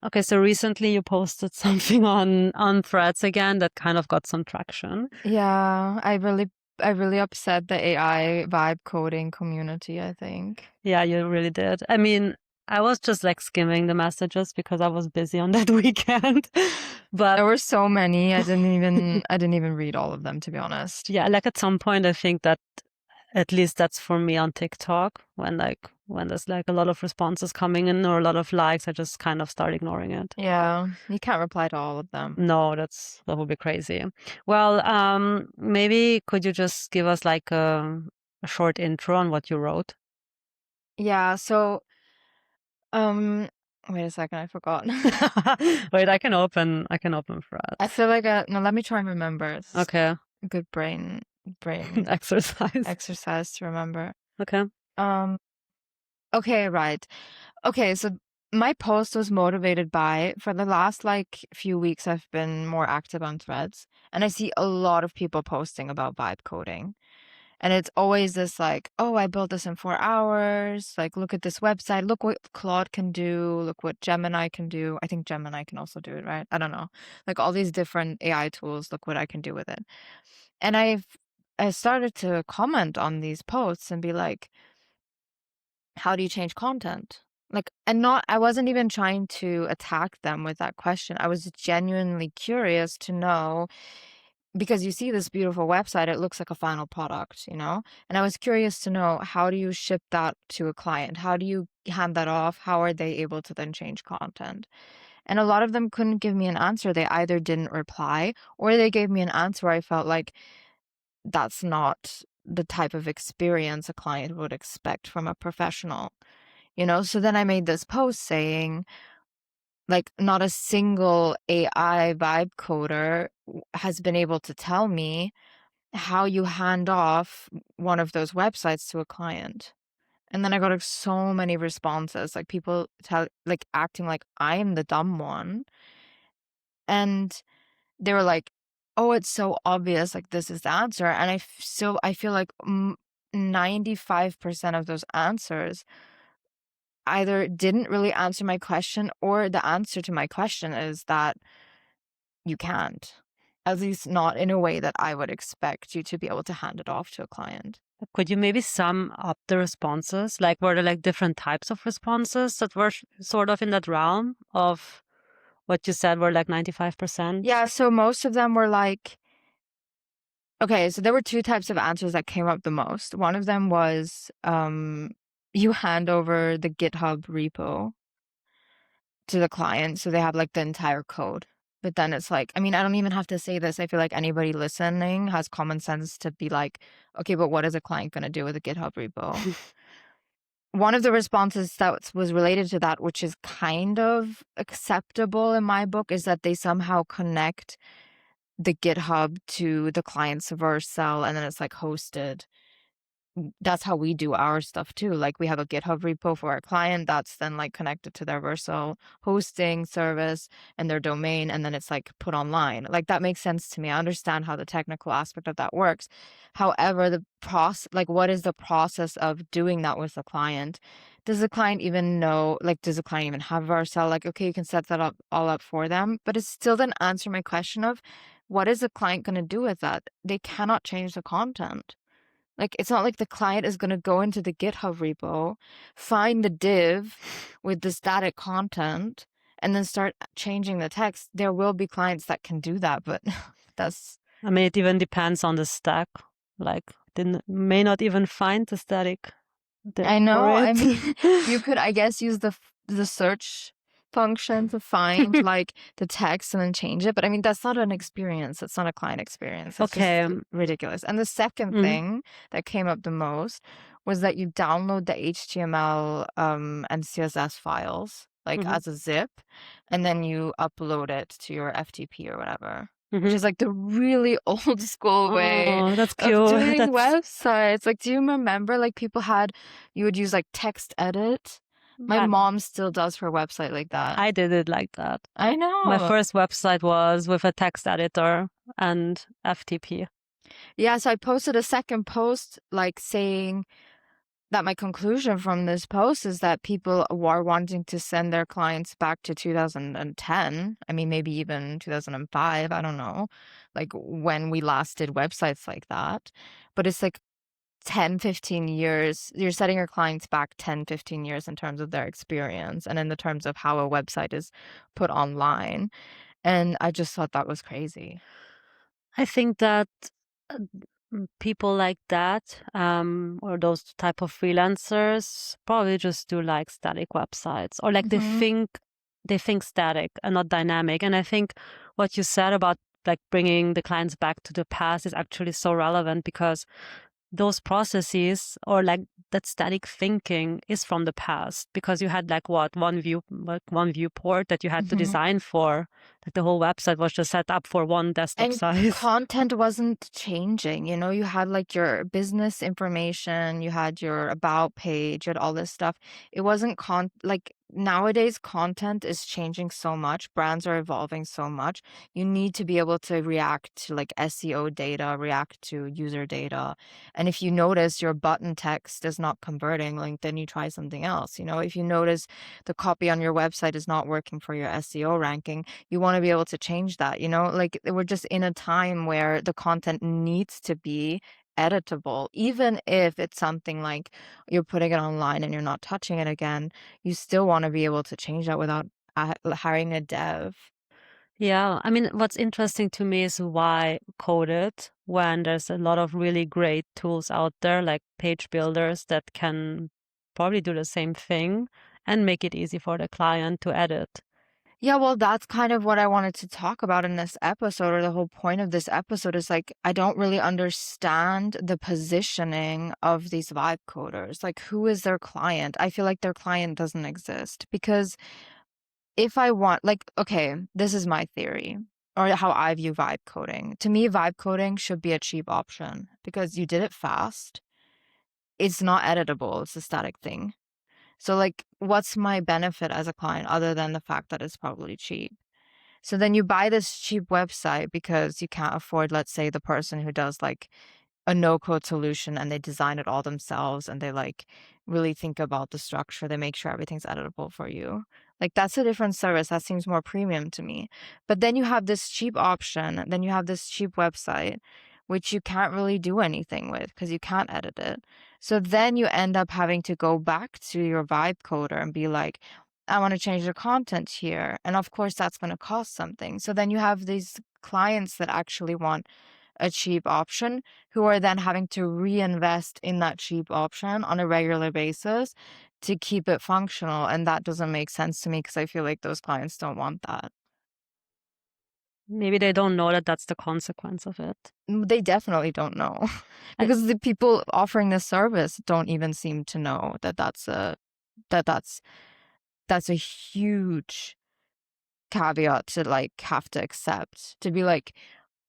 Okay, so recently you posted something on Threads again that kind of got some traction. Yeah, I really upset the AI vibe coding community, I think. Yeah, you really did. I mean, I was just like skimming the messages because I was busy on that weekend. But There were so many. I didn't even read all of them, to be honest. yeah, like at some point I think that at least that's for me on TikTok when there's like a lot of responses coming in or a lot of likes, I just kind of start ignoring it. Yeah, you can't reply to all of them. No, that would be crazy. Well, maybe could you just give us like a short intro on what you wrote? Yeah, so um wait a second, I forgot. Wait, I can open I Threads. feel like no, let me try and remember. It's Okay. a good brain Exercise. exercise to remember. Okay. Um okay, right. Okay, so my post was motivated by, for the last like few weeks, I've been more active on Threads, and I see a lot of people posting about vibe coding. And it's always this like, oh, I built this in 4 hours. Like, look at this website. Look what Claude can do. Look what Gemini can do. I think Gemini can also do it, right? I don't know. Like all these different AI tools. Look what I can do with it. And I started to comment on these posts and be like, how do you change content? Like, and not, I wasn't even trying to attack them with that question. I was genuinely curious to know, because you see this beautiful website, it looks like a final product, you know? And I was curious to know, how do you ship that to a client? How do you hand that off? How are they able to then change content? And a lot of them couldn't give me an answer. They either didn't reply, or they gave me an answer where I felt like that's not the type of experience a client would expect from a professional, you know? So then I made this post saying, like, not a single AI vibe coder has been able to tell me how you hand off one of those websites to a client. And then I got like so many responses, like people like acting like I'm the dumb one. And they were like, oh, it's so obvious, like this is the answer. And I feel like 95% of those answers either didn't really answer my question, or the answer to my question is that you can't. At least not in a way that I would expect you to be able to hand it off to a client. Could you maybe sum up the responses? Like, were there like different types of responses that were sort of in that realm of what you said were like 95%? Yeah, so most of them were like, okay, so there were two types of answers that came up the most. One of them was, you hand over the GitHub repo to the client, so they have like the entire code. But then it's like, I mean, I don't even have to say this. I feel like anybody listening has common sense to be like, okay, but what is a client going to do with a GitHub repo? One of the responses that was related to that, which is kind of acceptable in my book, is that they somehow connect the GitHub to the client's Vercel, and then it's like hosted. That's how we do our stuff too. Like we have a GitHub repo for our client that's then like connected to their Vercel hosting service and their domain, and then it's like put online. Like that makes sense to me. I understand how the technical aspect of that works. However, the process, like what is the process of doing that with the client? Does the client even know, like, does the client even have Vercel? Like, okay, you can set that up all up for them, but it still didn't answer my question of what is the client going to do with that? They cannot change the content. Like, it's not like the client is going to go into the GitHub repo, find the div with the static content, and then start changing the text. There will be clients that can do that, but that's... I mean, it even depends on the stack. Like, they may not even find the static div I for know. I it. mean, you could, I guess, use the search function to find like the text and then change it. But I mean, that's not an experience. It's not a client experience. It's Okay. just ridiculous. And the second Mm. thing that came up the most was that you download the HTML and CSS files like Hmm. as a zip, and then you upload it to your FTP or whatever. Which Hmm. is like the really old school way Oh, that's of cute. doing websites. Like, do you remember, like, people had, you would use like text edit? My I, mom still does her website like that. I did it like that. I My know. first website was with a text editor and FTP. Yeah, so I posted a second post like saying, that my conclusion from this post is that people are wanting to send their clients back to 2010. I mean, maybe even 2005. I don't know, like when we last did websites like that. But it's like 10, 15 years. You're setting your clients back 10, 15 years in terms of their experience and in the terms of how a website is put online. And I just thought that was crazy. I think that uh, people like that, or those type of freelancers, probably just do like static websites, or like Hmm. they think static and not dynamic. And I think what you said about like bringing the clients back to the past is actually so relevant, because those processes, or like that static thinking, is from the past, because you had like one viewport that you had to Hmm. design for. Like the whole website was just set up for one desktop And size. content wasn't changing, you know, you had like your business information, you had your about page, you had all this stuff. It wasn't like nowadays content is changing so much, brands are evolving so much. You need to be able to react to like SEO data, react to user data. And if you notice your button text is not converting, like then you try something else. You know, if you notice the copy on your website is not working for your SEO ranking, you want to be able to change that, you know? Like we're just in a time where the content needs to be editable. Even if it's something like you're putting it online and you're not touching it again, you still want to be able to change that without hiring a dev. Yeah, I mean, what's interesting to me is why code it when there's a lot of really great tools out there, like page builders, that can probably do the same thing and make it easy for the client to edit. Yeah, well, that's kind of what I wanted to talk about in this episode, or the whole point of this episode is like, I don't really understand the positioning of these vibe coders. Like, who is their client? I feel like their client doesn't exist because if I want, like, okay, this is my theory or how I view vibe coding. To me, vibe coding should be a cheap option because you did it fast. It's not editable, it's a static thing. So, like, what's my benefit as a client other than the fact that it's probably cheap? So then you buy this cheap website because you can't afford, let's say, the person who does like a no-code solution and they design it all themselves and they like really think about the structure. They make sure everything's editable for you. Like that's a different service. That seems more premium to me. But then you have this cheap option, then you have this cheap website, which you can't really do anything with because you can't edit it. So then you end up having to go back to your vibe coder and be like, I want to change the content here. And of course, that's going to cost something. So then you have these clients that actually want a cheap option who are then having to reinvest in that cheap option on a regular basis to keep it functional. And that doesn't make sense to me because I feel like those clients don't want that. Maybe they don't know that that's the consequence of it. They definitely don't know I, because the people offering this service don't even seem to know that that that's that's a huge caveat to like have to accept, to be like,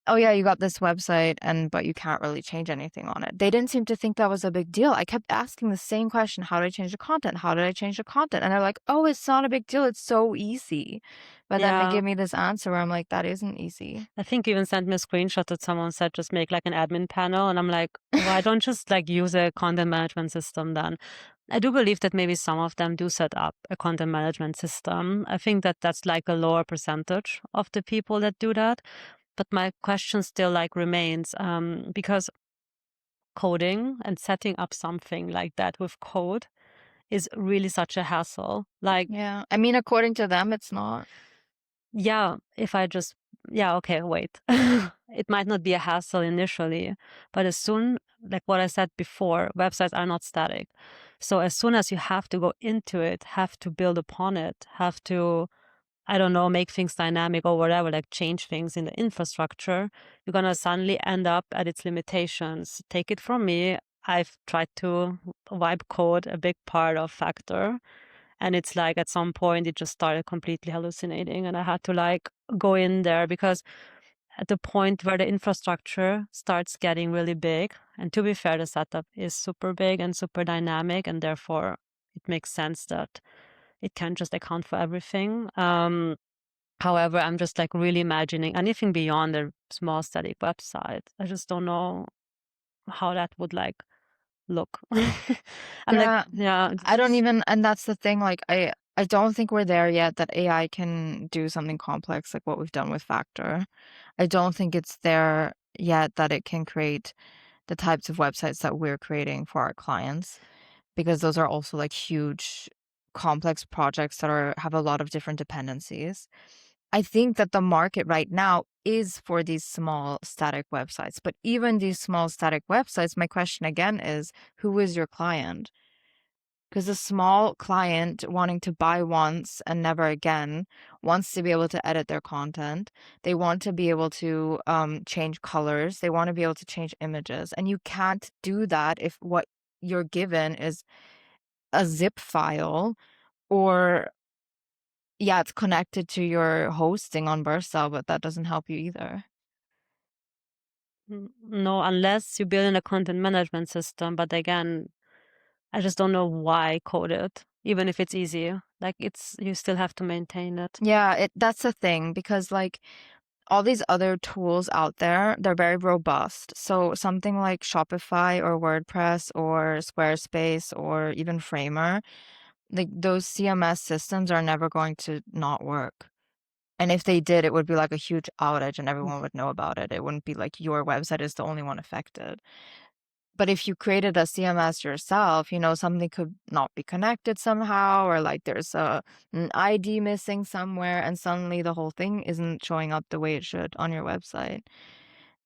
oh yeah, you got this website but you can't really change anything on it. They didn't seem to think that was a big deal. I kept asking the same question, how do I change the content? How did I change the content? And they're like, oh, it's not a big deal. It's so easy. But then they yeah, give me this answer where I'm like, that isn't easy. I think you even sent me a screenshot that someone said just make like an admin panel, and I'm like, why don't just like use a content management system then? I do believe that maybe some of them do set up a content management system. I think that that's like a lower percentage of the people that do that. But my question still like remains, because coding and setting up something like that with code is really such a hassle. Like, Yeah. I mean, according to them, it's not. yeah, if I just, yeah, okay, wait. It might not be a hassle initially, but as soon, like what I said before, websites are not static. So as soon as you have to go into it, have to build upon it, have to, I don't know, make things dynamic or whatever, like change things in the infrastructure, you're gonna suddenly end up at its limitations. Take it from me. I've tried to vibe code a big part of Factor, and it's like at some point it just started completely hallucinating, and I had to like go in there, because at the point where the infrastructure starts getting really big, and to be fair, the setup is super big and super dynamic, and therefore it makes sense that it can just account for everything. However, I'm just like really imagining anything beyond a small static website. I just don't know how that would like look. I'm like, Yeah, yeah, I don't even, and that's the thing, like I don't think we're there yet that AI can do something complex like what we've done with Factor. I don't think it's there yet that it can create the types of websites that we're creating for our clients, because those are also like huge complex projects that are have a lot of different dependencies. I think that the market right now is for these small static websites, but even these small static websites, my question again is, who is your client? Because a small client wanting to buy once and never again wants to be able to edit their content. They want to be able to change colors. They want to be able to change images. And you can't do that if what you're given is a zip file, or, yeah, it's connected to your hosting on Bursa, but that doesn't help you either. no, unless you build in a content management system. But again, I just don't know why code it, even if it's easy. Like you still have to maintain it. Yeah, that's the thing, because like all these other tools out there, they're very robust. So something like Shopify or WordPress or Squarespace or even Framer, like those CMS systems are never going to not work. And if they did, it would be like a huge outage and everyone would know about it. It wouldn't be like your website is the only one affected. But if you created a CMS yourself, something could not be connected somehow, or like there's an ID missing somewhere, and suddenly the whole thing isn't showing up the way it should on your website.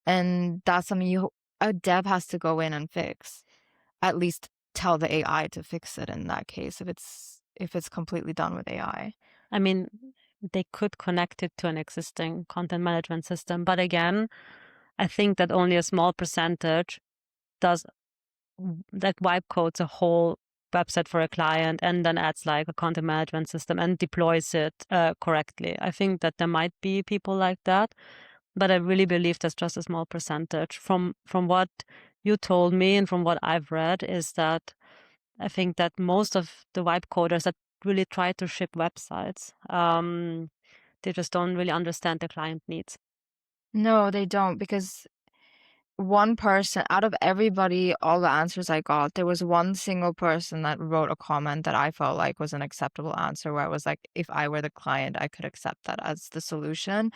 And that's something a dev has to go in and fix. At least tell the AI to fix it in that case, if it's completely done with AI. I mean, they could connect it to an existing content management system. But again, I think that only a small percentage does like wipe codes a whole website for a client and then adds like a content management system and deploys it correctly. I think that there might be people like that, but I really believe that's just a small percentage. From what you told me and from what I've read is that I think that most of the wipe coders that really try to ship websites, they just don't really understand the client needs. No, they don't, because one person out of everybody, all the answers I got, there was one single person that wrote a comment that I felt like was an acceptable answer, where I was like, if I were the client, I could accept that as the solution.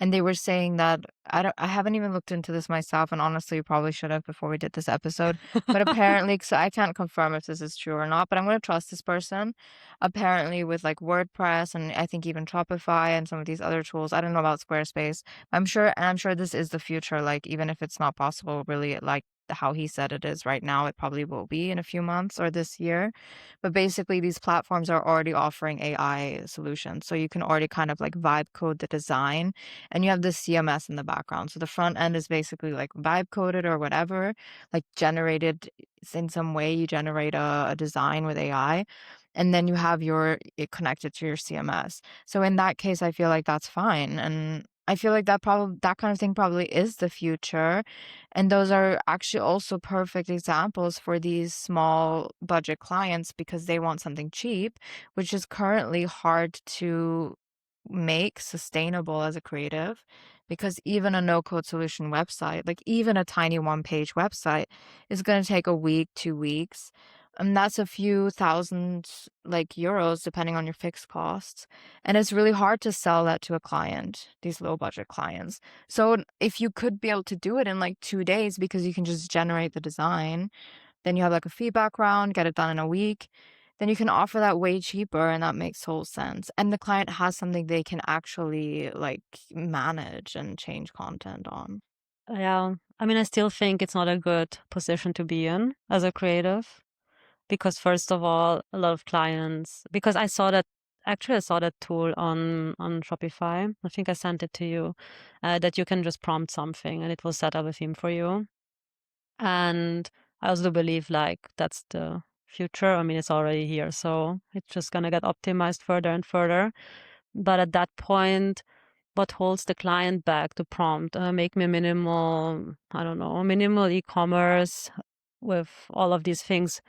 And they were saying that I haven't even looked into this myself, and honestly, probably should have before we did this episode. But apparently, so I can't confirm if this is true or not, but I'm going to trust this person. Apparently, with like WordPress and I think even Shopify and some of these other tools, I don't know about Squarespace. I'm sure this is the future. Like, even if it's not possible, really, like how he said it is right now, it probably will be in a few months or this year. But basically, these platforms are already offering AI solutions. So you can already kind of like vibe code the design, and you have the CMS in the background. So the front end is basically like vibe coded or whatever, like generated in some way. You generate a design with AI, and then you have it connected to your CMS. So in that case, I feel like that's fine. And I feel like that kind of thing probably is the future. And those are actually also perfect examples for these small budget clients, because they want something cheap, which is currently hard to make sustainable as a creative, because even a no code solution website, like even a tiny one page website, is going to take a week, 2 weeks, and that's a few thousand like euros depending on your fixed costs. And it's really hard to sell that to a client, these low budget clients. So if you could be able to do it in like 2 days, because you can just generate the design, then you have like a feedback round, get it done in a week, then you can offer that way cheaper, and that makes whole sense. And the client has something they can actually like manage and change content on. Yeah, I mean, I still think it's not a good position to be in as a creative because first of all, a lot of clients, because I saw that tool on Shopify. I think I sent it to you, that you can just prompt something and it will set up a theme for you. And I also believe like that's the future. I mean, it's already here, so it's just gonna get optimized further and further. But at that point, what holds the client back to prompt? Make me minimal, I don't know, minimal e-commerce with all of these things,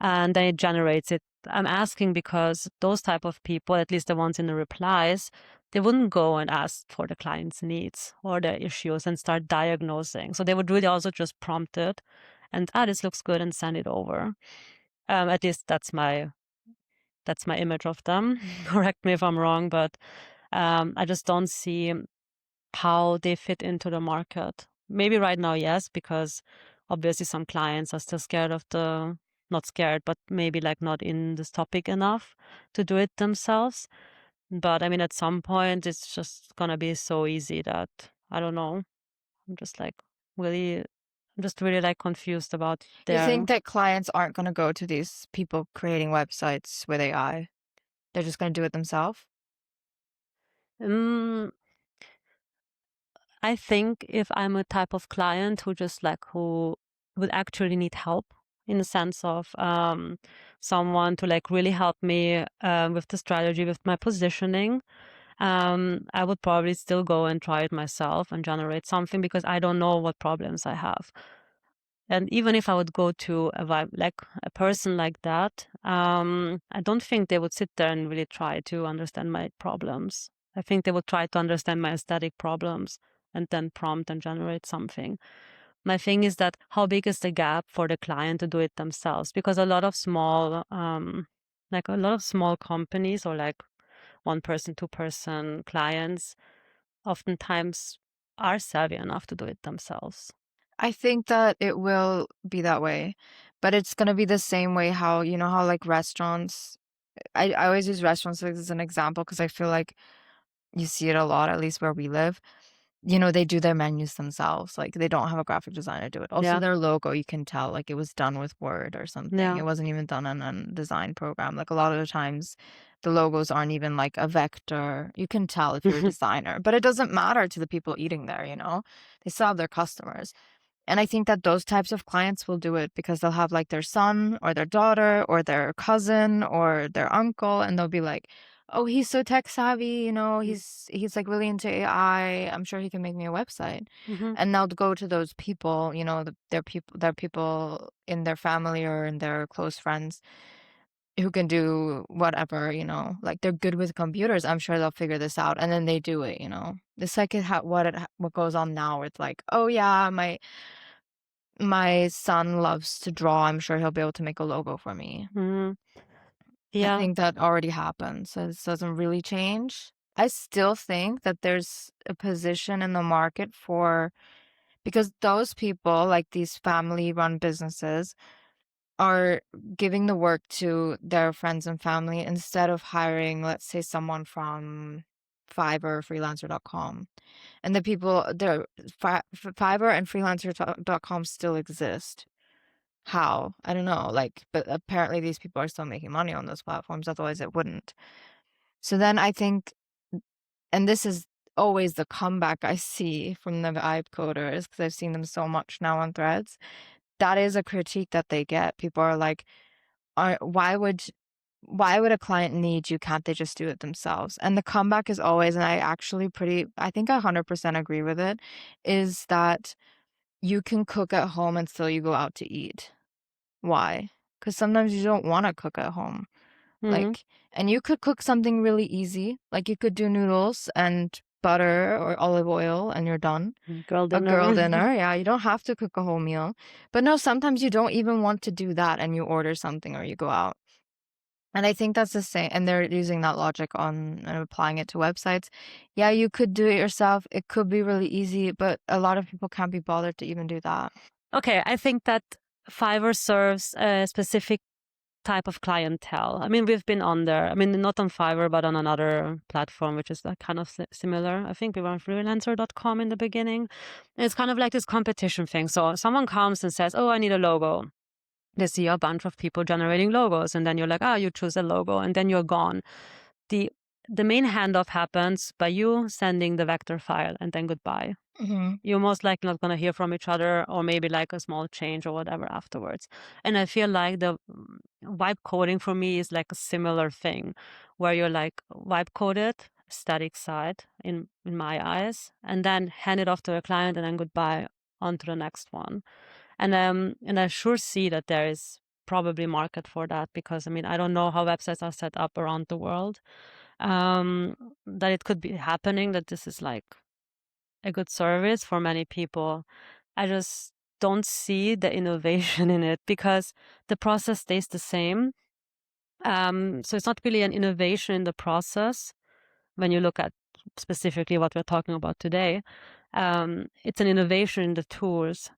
and then it generates it. I'm asking because those type of people, at least the ones in the replies, they wouldn't go and ask for the client's needs or their issues and start diagnosing. So they would really also just prompt it and this looks good, and send it over. At least that's my image of them. Correct me if I'm wrong, but I just don't see how they fit into the market. Maybe right now, yes, because obviously some clients are still scared of not scared, but maybe like not in this topic enough to do it themselves. But I mean, at some point, it's just gonna be so easy that I don't know. I'm just like really, I'm just really like confused about You their. think that clients aren't going to go to these people creating websites with AI? They're just going to do it themselves? Mm, I think if I'm a type of client who would actually need help in the sense of someone to like really help me with the strategy, with my positioning, I would probably still go and try it myself and generate something because I don't know what problems I have. And even if I would go to like a person like that, I don't think they would sit there and really try to understand my problems. I think they would try to understand my aesthetic problems and then prompt and generate something. My thing is that how big is the gap for the client to do it themselves? Because a lot of small companies or like one person, two person clients oftentimes are savvy enough to do it themselves. I think that it will be that way, but it's going to be the same way how, you know, how like restaurants, I always use restaurants as an example because I feel like you see it a lot, at least where we live. You know, they do their menus themselves. Like they don't have a graphic designer do it. Also, Yeah. their logo, you can tell like it was done with Word or something. Yeah. It wasn't even done in a design program. Like a lot of the times, the logos aren't even like a vector. You can tell if you're a designer, but it doesn't matter to the people eating there, you know? They still have their customers. And I think that those types of clients will do it because they'll have like their son or their daughter or their cousin or their uncle, and they'll be like, "Oh, he's so tech savvy, you know, he's like really into AI. I'm sure he can make me a website." Mhm. And they'll go to those people, you know, their people in their family or in their close friends who can do whatever, you know, like they're good with computers. I'm sure they'll figure this out, and then they do it, you know. It's like what goes on now with like, oh yeah, my son loves to draw. I'm sure he'll be able to make a logo for me. Mhm. I Yeah. think that already happened, so this doesn't really change. I still think that there's a position in the market for because those people, like these family-run businesses, are giving the work to their friends and family instead of hiring, let's say, someone from Fiverr or freelancer.com. And the people, Fiverr and freelancer.com still exist. How? I don't know. Like, but apparently these people are still making money on those platforms. Otherwise, it wouldn't. So then I think, and this is always the comeback I see from the vibe coders because I've seen them so much now on Threads. That is a critique that they get. People are like, are why would a client need you? Can't they just do it themselves? And the comeback is always, and I think I 100% agree with it, is that you can cook at home until you go out to eat. Why? Because sometimes you don't want to cook at home. Mhm. Like, and you could cook something really easy. Like you could do noodles and butter or olive oil and you're done. Girl A girl dinner. dinner, yeah, you don't have to cook a whole meal. But no, sometimes you don't even want to do that and you order something or you go out. And I think that's the same. And they're using that logic on and applying it to websites. Yeah, you could do it yourself. It could be really easy, but a lot of people can't be bothered to even do that. Okay, I think that Fiverr serves a specific type of clientele. I mean, we've been on there. I mean, not on Fiverr, but on another platform, which is like kind of similar. I think we were on freelancer.com in the beginning. And it's kind of like this competition thing. So someone comes and says, "Oh, I need a logo." They see a bunch of people generating logos, and then you're like, "Ah, you choose a logo," and then you're gone. The the main handoff happens by you sending the vector file, and then goodbye. Hmm. You're most likely not going to hear from each other, or maybe like a small change or whatever afterwards. And I feel like the vibe coding for me is like a similar thing where you're like vibe coded static side in my eyes, and then hand it off to a client, and then goodbye, on to the next one. And I sure see that there is probably market for that, because I mean, I don't know how websites are set up around the world, that it could be happening, that this is like a good service for many people. I just don't see the innovation in it because the process stays the same. So it's not really an innovation in the process when you look at specifically what we're talking about today. It's an innovation in the tools.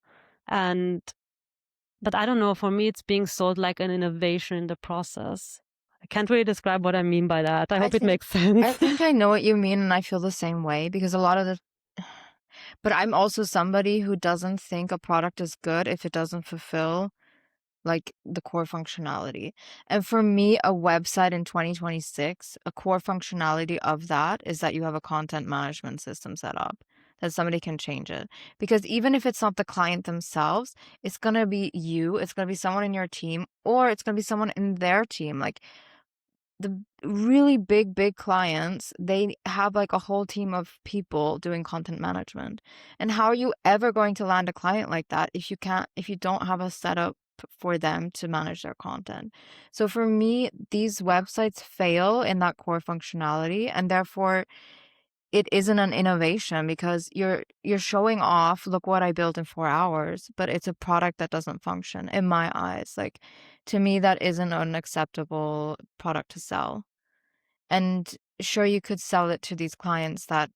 But I don't know, for me, it's being sold like an innovation in the process. I can't really describe what I mean by that. I hope it makes sense. I think I know what you mean, and I feel the same way because a lot of the. But I'm also somebody who doesn't think a product is good if it doesn't fulfill like the core functionality. And for me, a website in 2026, a core functionality of that is that you have a content management system set up, that somebody can change it. Because even if it's not the client themselves, it's going to be you, it's going to be someone in your team, or it's going to be someone in their team. Like the really big clients, they have like a whole team of people doing content management. And how are you ever going to land a client like that if you don't have a setup for them to manage their content? So for me, these websites fail in that core functionality, and therefore it isn't an innovation because you're showing off, look what I built in 4 hours, but it's a product that doesn't function in my eyes. Like, to me, that isn't an acceptable product to sell. And sure, you could sell it to these clients that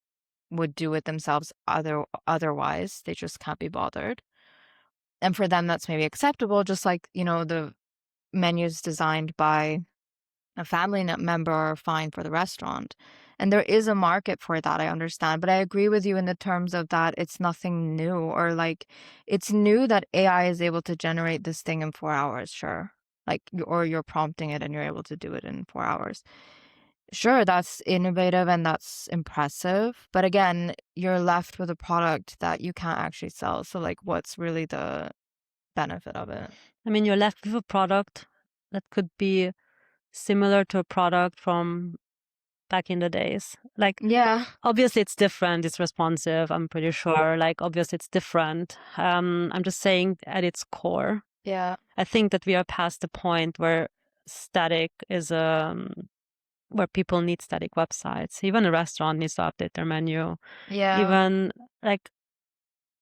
would do it themselves otherwise. They just can't be bothered. And for them, that's maybe acceptable, just like, the menus designed by a family member are fine for the restaurant. And there is a market for that, I understand. But I agree with you in the terms of that it's nothing new, or like it's new that AI is able to generate this thing in 4 hours, sure. Like, or you're prompting it and you're able to do it in 4 hours. Sure, that's innovative and that's impressive. But again, you're left with a product that you can't actually sell. So like, what's really the benefit of it? I mean, you're left with a product that could be similar to a product from back in the days. Like, Yeah. obviously it's different, it's responsive, I'm pretty sure. Like, obviously it's different. I'm just saying at its core. Yeah. I think that we are past the point where static is where people need static websites. Even a restaurant needs to update their menu. Yeah. Even like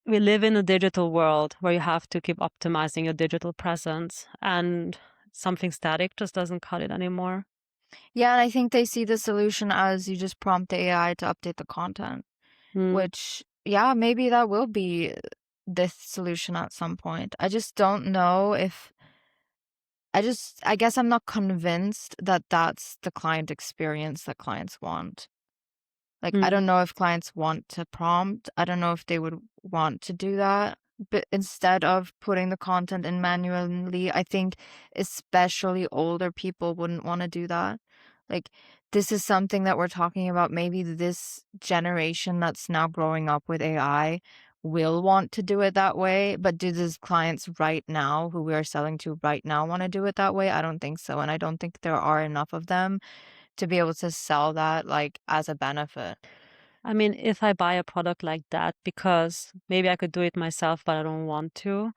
we live in a digital world where you have to keep optimizing your digital presence, and something static just doesn't cut it anymore. Yeah, and I think they see the solution as you just prompt the AI to update the content, which, yeah, maybe that will be this solution at some point. I just don't know if I guess I'm not convinced that that's the client experience that clients want. Like, I don't know if clients want to prompt. I don't know if they would want to do that. But instead of putting the content in manually, I think especially older people wouldn't want to do that. Like, this is something that we're talking about. Maybe this generation that's now growing up with AI will want to do it that way. But do these clients right now, who we are selling to right now, want to do it that way? I don't think so. And I don't think there are enough of them to be able to sell that like as a benefit. I mean, if I buy a product like that, because maybe I could do it myself, but I don't want to,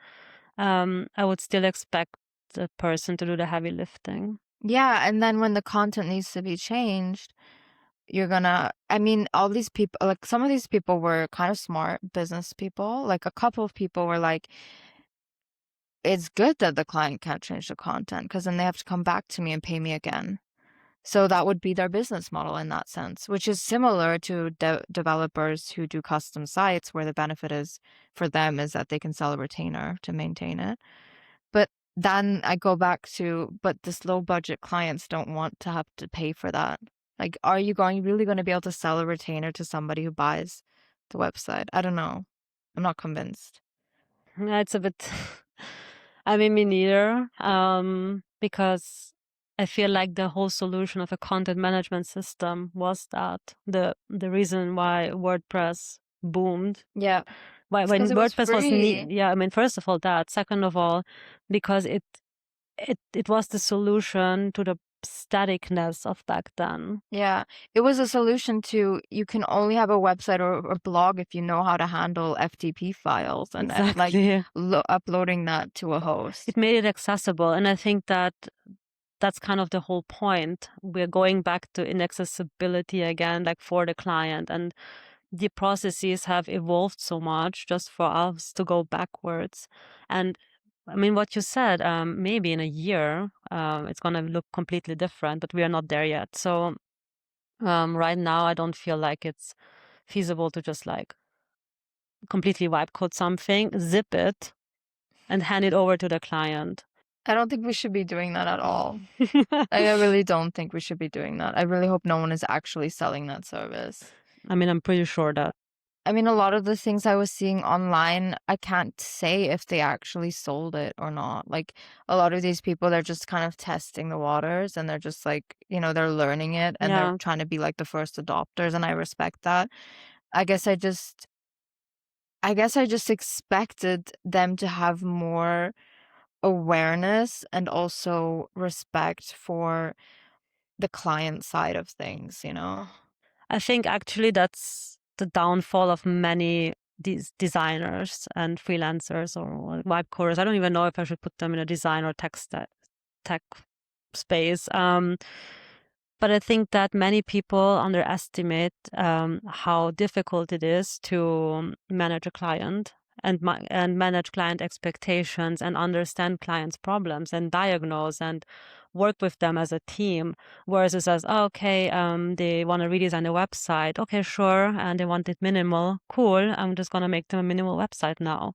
I would still expect the person to do the heavy lifting. Yeah, and then when the content needs to be changed, all these people, like some of these people were kind of smart business people. Like a couple of people were like, it's good that the client can't change the content because then they have to come back to me and pay me again. So that would be their business model in that sense, which is similar to developers who do custom sites where the benefit is for them is that they can sell a retainer to maintain it. But then I go back to, but this low budget clients don't want to have to pay for that. Like, are you really going to be able to sell a retainer to somebody who buys the website? I don't know. I'm not convinced. Yeah, it's a bit, I mean, me neither, because I feel like the whole solution of a content management system was that the reason why WordPress boomed. Yeah. When Because it was WordPress was free. yeah, I mean, first of all that, second of all, because it was the solution to the staticness of back then. Yeah, it was a solution to, you can only have a website or a blog if you know how to handle FTP files and Exactly. uploading that to a host. It made it accessible, and I think that that's kind of the whole point. We're going back to inaccessibility again, like for the client, and the processes have evolved so much just for us to go backwards. And I mean, what you said, maybe in a year, it's going to look completely different, but we are not there yet. So right now, I don't feel like it's feasible to just like completely wipe code something, zip it, and hand it over to the client. I don't think we should be doing that at all. I really don't think we should be doing that. I really hope no one is actually selling that service. I mean, I'm pretty sure that. I mean, a lot of the things I was seeing online, I can't say if they actually sold it or not. Like, a lot of these people, they're just kind of testing the waters and they're just like, they're learning it and they're Yeah. trying to be like the first adopters, and I respect that. I guess I just expected them to have more awareness and also respect for the client side of things, I think actually that's the downfall of many these designers and freelancers or vibe coders. I don't even know if I should put them in a design or tech space. But I think that many people underestimate how difficult it is to manage a client and manage client expectations and understand clients' problems and diagnose and work with them as a team. Whereas it says, oh, okay, they want to redesign the website. Okay, sure. And they want it minimal. Cool. I'm just going to make them a minimal website now.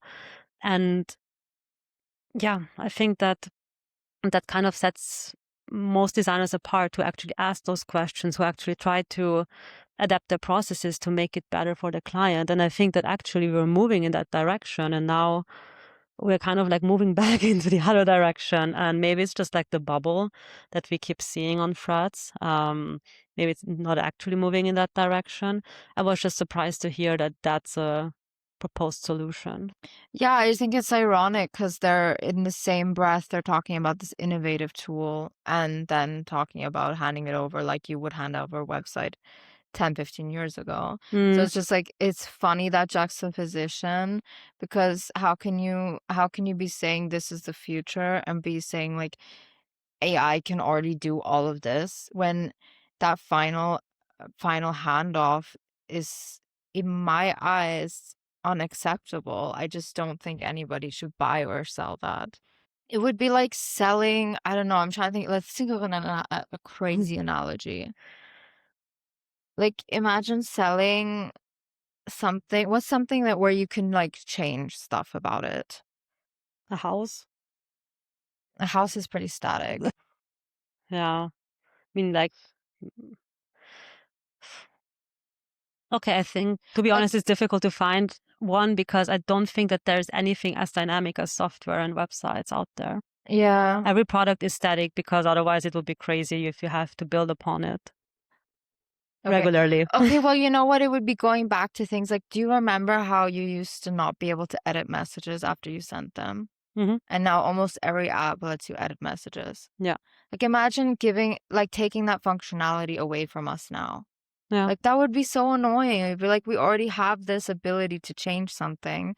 And yeah, I think that kind of sets most designers apart, to actually ask those questions, who actually try to adapt their processes to make it better for the client. And I think that actually we're moving in that direction, and now we're kind of like moving back into the other direction. And maybe it's just like the bubble that we keep seeing on Threads. Maybe it's not actually moving in that direction. I was just surprised to hear that that's a proposed solution. Yeah, I think it's ironic because they're in the same breath, they're talking about this innovative tool and then talking about handing it over like you would hand over a website 10, 15 years ago. So it's just like, it's funny, that juxtaposition, because how can you be saying this is the future and be saying like AI can already do all of this when that final handoff is, in my eyes, unacceptable. I just don't think anybody should buy or sell that. It would be like selling, I don't know, I'm trying to think, let's think of a crazy analogy. Like, imagine selling something, what's something that where you can like change stuff about it? A house. A house is pretty static. Yeah. I mean, like, okay, I think, to be honest, it's difficult to find one, because I don't think that there's anything as dynamic as software and websites out there. Yeah. Every product is static, because otherwise it would be crazy if you have to build upon it regularly. Okay, well, you know what? It would be going back to things like, do you remember how you used to not be able to edit messages after you sent them? Mhm. And now almost every app lets you edit messages. Yeah. Like, imagine taking that functionality away from us now. Yeah. Like, that would be so annoying. It'd be like, we already have this ability to change something,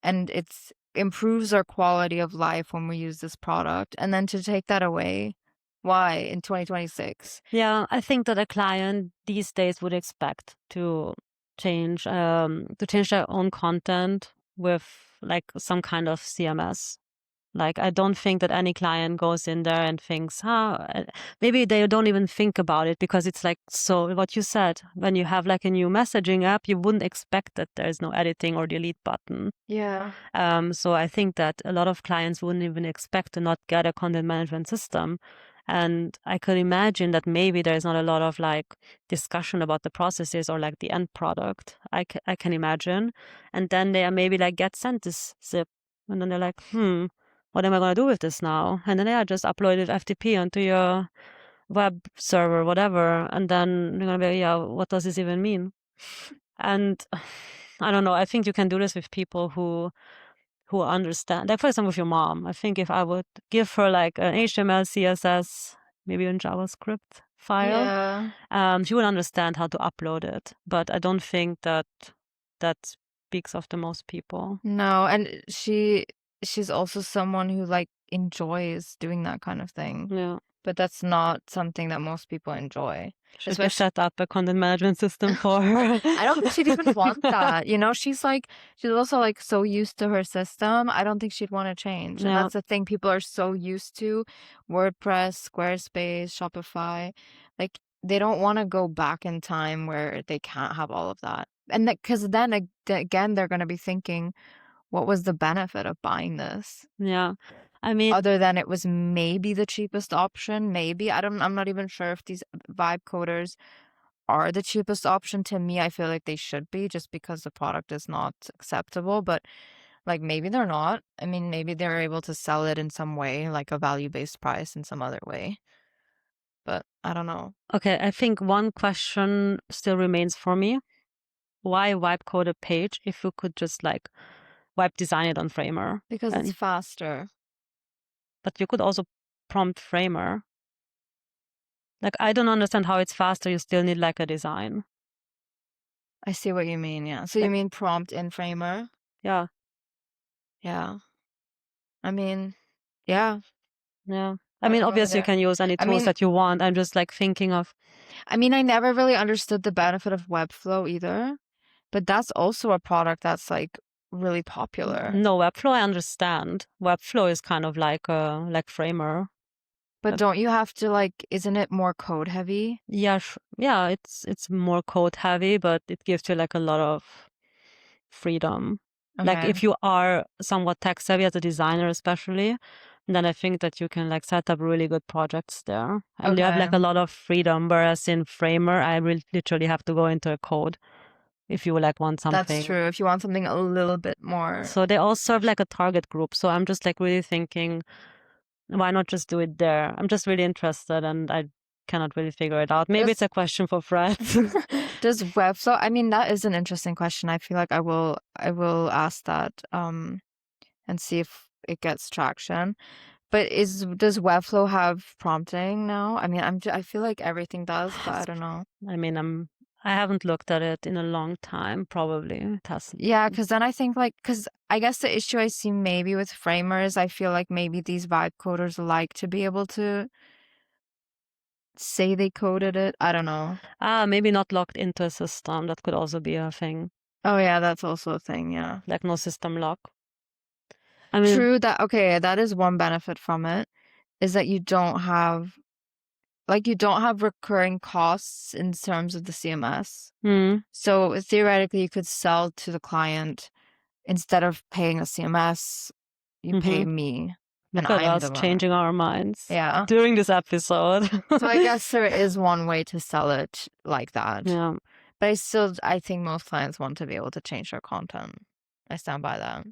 and it's improves our quality of life when we use this product. And then to take that away, why in 2026? Yeah, I think that a client these days would expect to change their own content with like some kind of CMS. Like, I don't think that any client goes in there and thinks, maybe they don't even think about it, because it's like, so what you said, when you have like a new messaging app, you wouldn't expect that there's no editing or delete button. Yeah. So I think that a lot of clients wouldn't even expect to not get a content management system. And I could imagine that maybe there's not a lot of like discussion about the processes or like the end product. I can imagine. And then they are maybe like get sent this zip, and then they're like, what am I going to do with this now? And then I just uploaded FTP onto your web server, whatever. And then you're going to be, yeah, what does this even mean? And I don't know. I think you can do this with people who understand. Like, for example, with your mom. I think if I would give her like an HTML, CSS, maybe a JavaScript file, she would understand how to upload it. But I don't think that speaks of the most people. No, and she's also someone who like enjoys doing that kind of thing. Yeah. But that's not something that most people enjoy. Should we set up a content management system for her? I don't think she'd even want that. You know, she's also like so used to her system. I don't think she'd want to change. And Yeah. that's the thing. People are so used to WordPress, Squarespace, Shopify. Like they don't want to go back in time where they can't have all of that. And that, because then again, they're going to be thinking, what was the benefit of buying this? Yeah. I mean, Other than it was maybe the cheapest option, maybe. I'm not even sure if these vibe coders are the cheapest option. To me, I feel like they should be, just because the product is not acceptable, but like maybe they're not. I mean, maybe they're able to sell it in some way, like a value-based price in some other way. But I don't know. okay, I think one question still remains for me. Why wipe code a page if you could just like wipe design it on Framer? Because it's faster. But you could also prompt Framer. Like, I don't understand how it's faster. You still need like a design. I see what you mean, yeah. So you mean prompt in Framer? Yeah. Yeah. I mean, yeah. Yeah. I mean, obviously you can use any tools that you want. I'm just like thinking of. I mean, I never really understood the benefit of Webflow either, but that's also a product that's like really popular. No, Webflow I understand. Webflow is kind of like Framer. But don't you have to like, isn't it more code heavy? Yeah, yeah, it's more code heavy, but it gives you like a lot of freedom. Like if you are somewhat tech savvy as a designer, especially, then I think that you can like set up really good projects there, and you have like a lot of freedom. Whereas in Framer, I will literally have to go into a code if you like want something. That's true. If you want something a little bit more. So they all serve like a target group. So I'm just like really thinking, why not just do it there? I'm just really interested, and I cannot really figure it out. Maybe it's a question for Fred. Does Webflow? I mean, that is an interesting question. I feel like I will ask that and see if it gets traction. But does Webflow have prompting now? I mean, I feel like everything does, but I don't know. I mean, I haven't looked at it in a long time. Probably it has. Yeah, because then I think because I guess the issue I see maybe with Framers, I feel like maybe these vibe coders like to be able to say they coded it. I don't know. Maybe not locked into a system. That could also be a thing. Oh yeah, that's also a thing. Yeah, like no system lock. I mean, true that. Okay, that is one benefit from it, is that you don't have recurring costs in terms of the CMS. So theoretically, you could sell to the client instead of paying a CMS, you pay me. Look at us changing our minds. Yeah. During this episode. So I guess there is one way to sell it like that. Yeah. But I think most clients want to be able to change their content. I stand by that.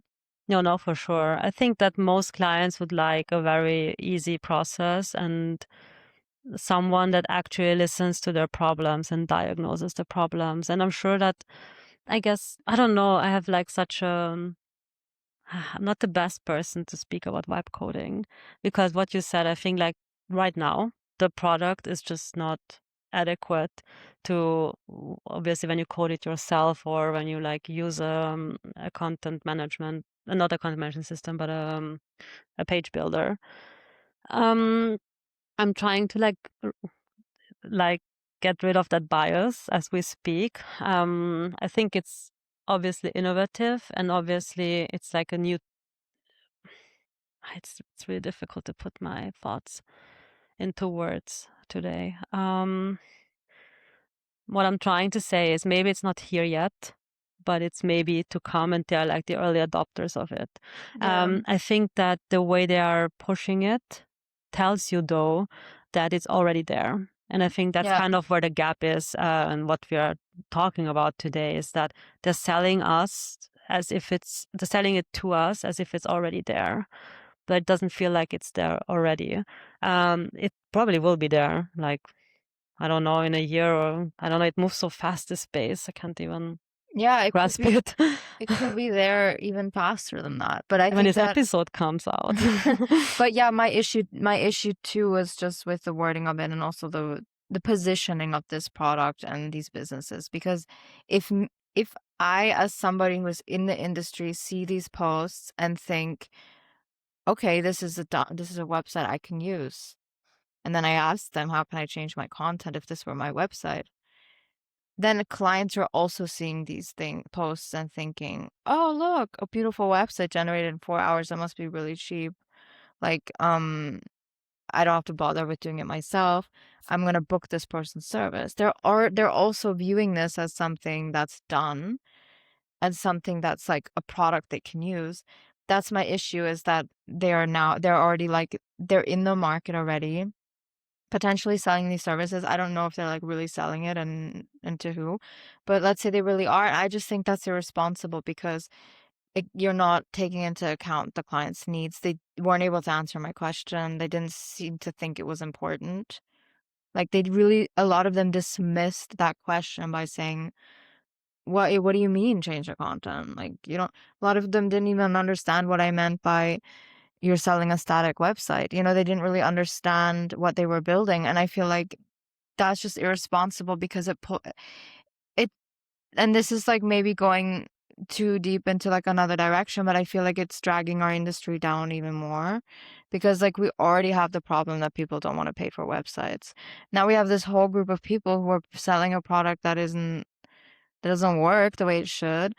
No, for sure. I think that most clients would like a very easy process and someone that actually listens to their problems and diagnoses the problems. And I'm sure that, I don't know, I have like such a, I'm not the best person to speak about vibe coding, because what you said, I think like right now, the product is just not adequate to, obviously when you code it yourself or when you like use a content management, not a content management system, but a page builder. I'm trying to like get rid of that bias as we speak. I think it's obviously innovative, and obviously it's like a new. It's really difficult to put my thoughts into words today. What I'm trying to say is maybe it's not here yet, but it's maybe to come, and they're like the early adopters of it. Yeah. I think that the way they are pushing it tells you, though, that it's already there. And I think that's kind of where the gap is, and what we are talking about today is that they're selling us they're selling it to us as if it's already there, but it doesn't feel like it's there already. It probably will be there, like, I don't know, in a year, or I don't know, it moves so fast, this space. I can't even grasp it. It could be there even faster than that. But I think when this episode comes out. But yeah, my issue too was just with the wording of it, and also the positioning of this product and these businesses. Because if I, as somebody who's in the industry, see these posts and think, okay, this is a website I can use, and then I asked them, how can I change my content if this were my website? Then clients are also seeing these posts and thinking, oh, look, a beautiful website generated in 4 hours. That must be really cheap. Like, I don't have to bother with doing it myself. I'm gonna book this person's service. They're also viewing this as something that's done and something that's like a product they can use. That's my issue, is that they're already like they're in the market already, potentially selling these services. I don't know if they're like really selling it and to who, but let's say they really are. I just think that's irresponsible because you're not taking into account the client's needs. They weren't able to answer my question. They didn't seem to think it was important. Like a lot of them dismissed that question by saying, what do you mean change the content? Like, a lot of them didn't even understand what I meant by you're selling a static website. They didn't really understand what they were building. And I feel like that's just irresponsible because it, and this is like maybe going too deep into like another direction, but I feel like it's dragging our industry down even more because like we already have the problem that people don't want to pay for websites. Now we have this whole group of people who are selling a product that doesn't work the way it should.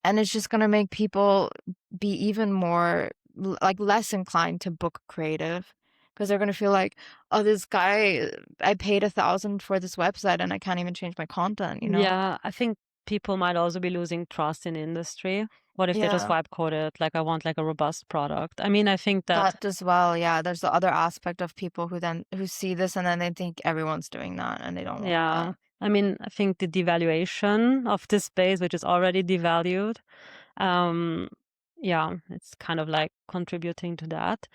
And it's just going to make people be even more like less inclined to book creative because they're going to feel like, oh, this guy, I paid 1,000 for this website and I can't even change my content, Yeah, I think people might also be losing trust in the industry. What if they just Yeah, vibe code it? Like, I want like a robust product. I mean, I think that, that as well. Yeah, there's the other aspect of people who see this and then they think everyone's doing that and they don't want yeah, that. I mean, I think the devaluation of this space, which is already devalued, yeah, it's kind of like contributing to that.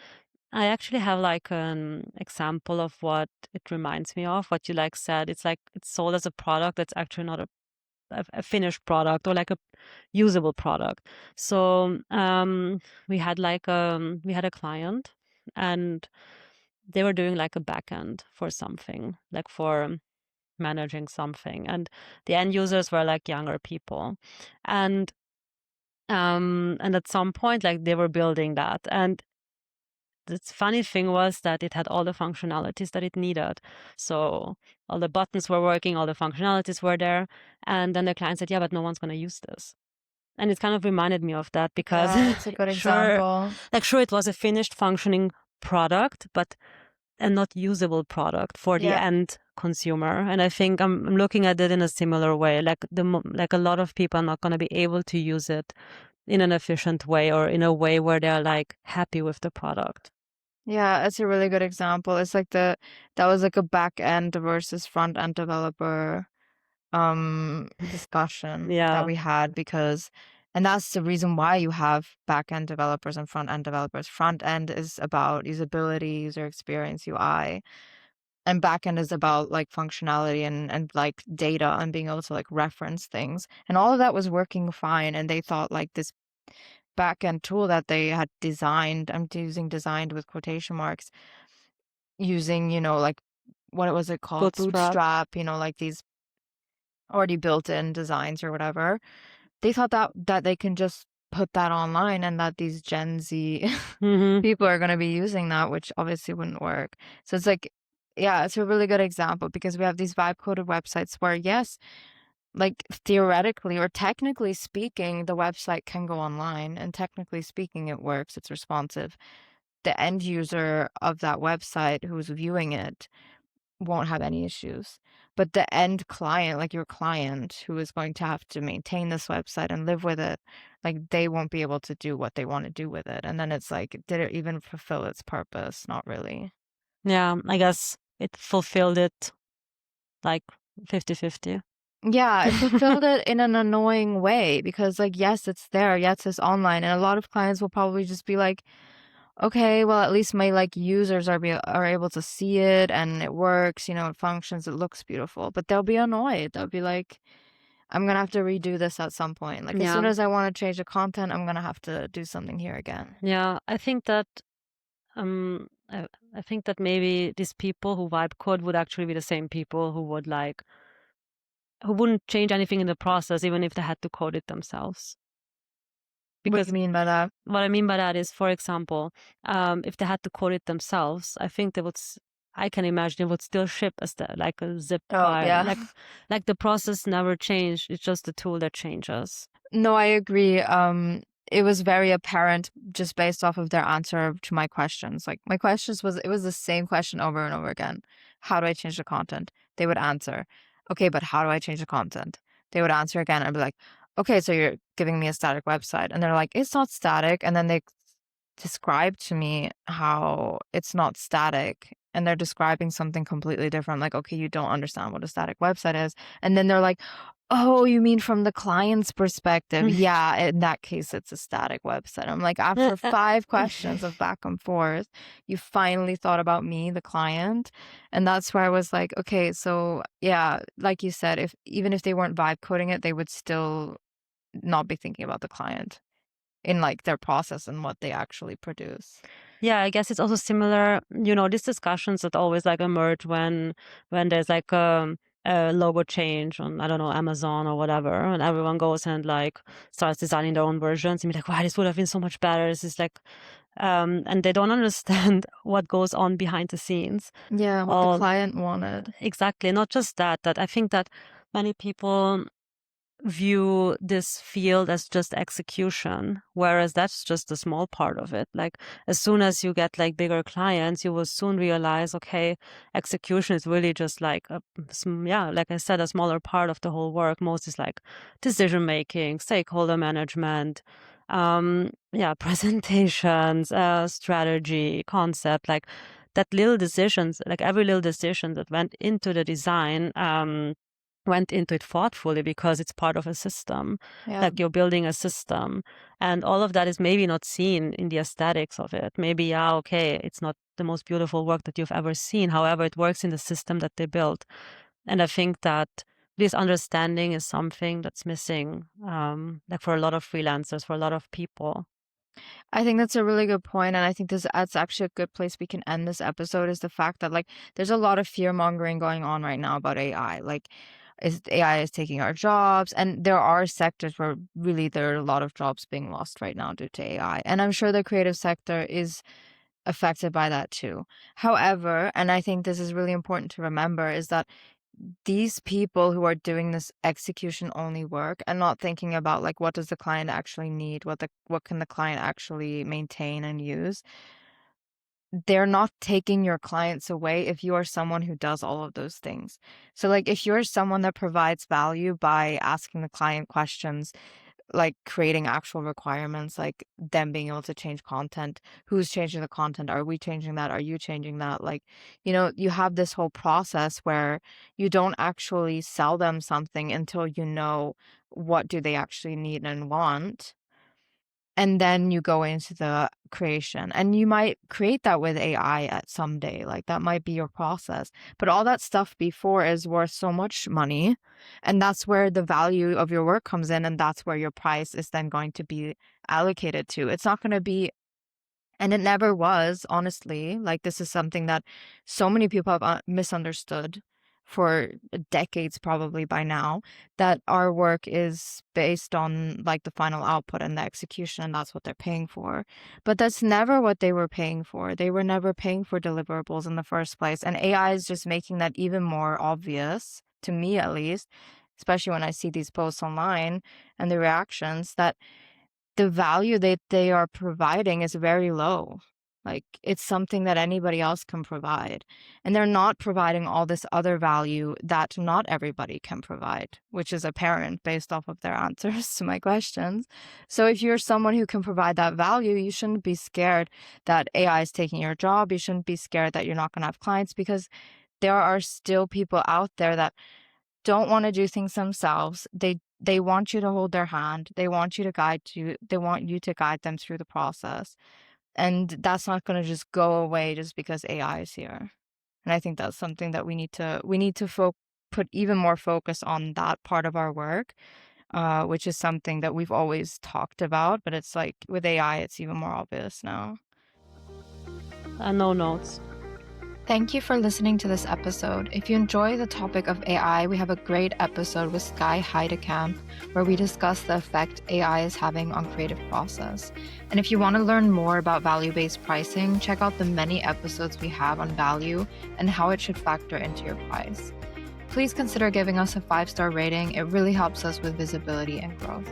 I actually have like an example of what it reminds me of, what you like said. It's like it's sold as a product that's actually not a finished product or like a usable product. So we had a client, and they were doing like a backend for something, like for managing something, and the end users were like younger people, and at some point, like they were building that, and the funny thing was that it had all the functionalities that it needed. So all the buttons were working, all the functionalities were there. And then the client said, yeah, but no one's going to use this. And it kind of reminded me of that because Yeah, that's a good sure, example. like sure, it was a finished functioning product, but a not usable product for the Yeah. end consumer. And I think I'm looking at it in a similar way. Like like a lot of people are not going to be able to use it in an efficient way or in a way where they're like happy with the product. Yeah, that's a really good example. It's like that was like a back end versus front end developer discussion that Yeah. we had and that's the reason why you have back end developers and front end developers. Front end is about usability, user experience, UI, and back end is about like functionality and like data and being able to like reference things. And all of that was working fine, and they thought like this back-end tool that they had designed, I'm using designed with quotation marks, using, like, what was it called? Bootstrap. Bootstrap, like these already built-in designs or whatever. They thought that they can just put that online and that these Gen Z Mm-hmm. people are going to be using that, which obviously wouldn't work. So it's like, yeah, it's a really good example because we have these vibe coded websites where, yes, like theoretically or technically speaking, the website can go online and technically speaking, it works, it's responsive. The end user of that website who's viewing it won't have any issues. But the end client, like your client who is going to have to maintain this website and live with it, like they won't be able to do what they want to do with it. And then it's like, did it even fulfill its purpose? Not really. Yeah, I guess it fulfilled it like 50-50. Yeah, it fulfilled it in an annoying way because, like, yes, it's there. Yes, it's online. And a lot of clients will probably just be like, okay, well, at least my like users are able to see it and it works, it functions, it looks beautiful. But they'll be annoyed. They'll be like, I'm gonna have to redo this at some point. Like as Yeah. soon as I want to change the content, I'm gonna have to do something here again. Yeah, I think that I think that maybe these people who vibe code would actually be the same people who wouldn't change anything in the process even if they had to code it themselves. What do Because you mean by that? what I mean by that is, for example, if they had to code it themselves, I think they would I can imagine it would still ship as like a zip Oh, file. yeah. Like the process never changed. It's just the tool that changes. No, I agree. It was very apparent just based off of their answer to my questions. Like my questions was it was the same question over and over again. How do I change the content? They would answer, okay, but how do I change the content? They would answer again. I'd be like, okay, so you're giving me a static website. And they're like, it's not static. And then they describe to me how it's not static. And they're describing something completely different. Like, okay, you don't understand what a static website is. And then they're like, oh, you mean from the client's perspective? Yeah, in that case, it's a static website. I'm like, after 5 questions of back and forth, you finally thought about me, the client. And that's where I was like, okay, so yeah, like you said, even if they weren't vibe coding it, they would still not be thinking about the client in like their process and what they actually produce. Yeah, I guess it's also similar, these discussions that always like emerge when there's like a logo change on, I don't know, Amazon or whatever, and everyone goes and like starts designing their own versions and be like, wow, this would have been so much better. This is like, and they don't understand what goes on behind the scenes. Yeah, what the client wanted. Exactly. Not just that I think that many people view this field as just execution, whereas that's just a small part of it. Like as soon as you get like bigger clients, you will soon realize, okay, execution is really just like like I said, a smaller part of the whole work. Most is like decision making, stakeholder management, presentations, strategy, concept, like that little decisions, like every little decision that went into the design, went into it thoughtfully because it's part of a system. Yeah. Like you're building a system, and all of that is maybe not seen in the aesthetics of it. Maybe, yeah, okay, it's not the most beautiful work that you've ever seen. However, it works in the system that they built. And I think that this understanding is something that's missing, like for a lot of freelancers, for a lot of people. I think that's a really good point, and I think that's actually a good place we can end this episode is the fact that like there's a lot of fear mongering going on right now about AI. Like AI is taking our jobs, and there are sectors where really there are a lot of jobs being lost right now due to AI. And I'm sure the creative sector is affected by that too. However, and I think this is really important to remember, is that these people who are doing this execution only work and not thinking about like what does the client actually need, what can the client actually maintain and use, they're not taking your clients away if you are someone who does all of those things. So like if you're someone that provides value by asking the client questions, like creating actual requirements, like them being able to change content, who's changing the content, are we changing that, are you changing that, like, you have this whole process where you don't actually sell them something until you know what do they actually need and want, and then you go into the creation, and you might create that with AI at some day, like that might be your process, but all that stuff before is worth so much money, and that's where the value of your work comes in, and that's where your price is then going to be allocated to. It's not going to be, and it never was, honestly. Like, this is something that so many people have misunderstood for decades, probably by now, that our work is based on like the final output and the execution, and that's what they're paying for. But that's never what they were paying for. They were never paying for deliverables in the first place. And AI is just making that even more obvious, to me at least, especially when I see these posts online and the reactions, that the value that they are providing is very low. Like, it's something that anybody else can provide. And they're not providing all this other value that not everybody can provide, which is apparent based off of their answers to my questions. So if you're someone who can provide that value, you shouldn't be scared that AI is taking your job. You shouldn't be scared that you're not going to have clients, because there are still people out there that don't want to do things themselves. They want you to hold their hand. They want you to guide you. They want you to guide them through the process. And that's not going to just go away just because AI is here. And I think that's something that we need to put even more focus on that part of our work, which is something that we've always talked about, but it's like with AI, it's even more obvious now. No notes. Thank you for listening to this episode. If you enjoy the topic of AI, we have a great episode with Sky Heidekamp where we discuss the effect AI is having on creative process. And if you want to learn more about value-based pricing, check out the many episodes we have on value and how it should factor into your price. Please consider giving us a 5-star rating. It really helps us with visibility and growth.